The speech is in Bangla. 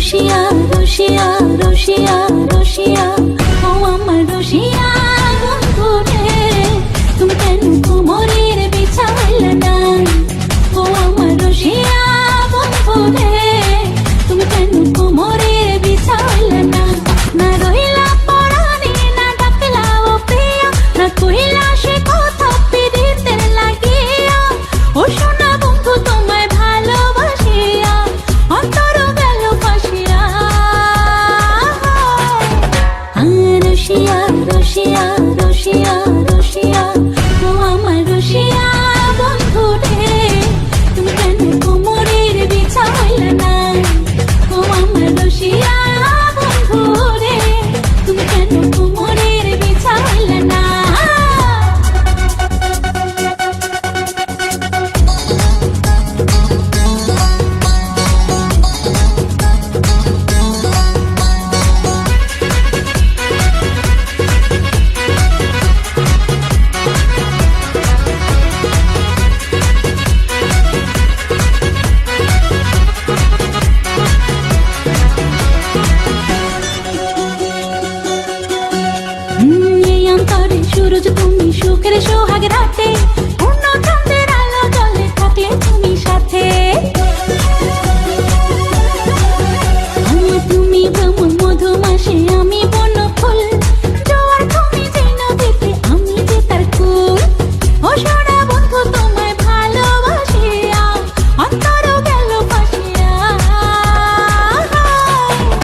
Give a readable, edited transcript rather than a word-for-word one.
রসিয়া রসিয়া রসিয়া রসিয়া ও আমার রসিয়া বন্ধু রে, তুমি কেন কোমরের বিছাইলে না? ও আমার রসিয়া বন্ধু রে, তুমি কেন কোমরের বিছাইলে না? না রইলা পরাণে না ডাকলা ও প্রিয়া, না কইলা সে কথা পিরিতের লাগিয়া। ও সোনা বন্ধু তোমায় ভালোবাসিয়া অন্তর গেল ফাঁসিয়া। রসিয়া রসিয়া রসিয়া রসিয়া ও আমার রসিয়া বন্ধু রে, তুমি কেন কোমরের বিছাইলে না? ও আমার রসিয়া বন্ধু রে, তুমি কেন কোমরের বিছাইলে না? এই অন্তরে সূরজ তুমি সুখের সোহাগ রাতে, পূর্ণ চন্দ্রের আলো জলে থাকলে তুমি সাথে। তুমি ভ্রমণ মধুমাসে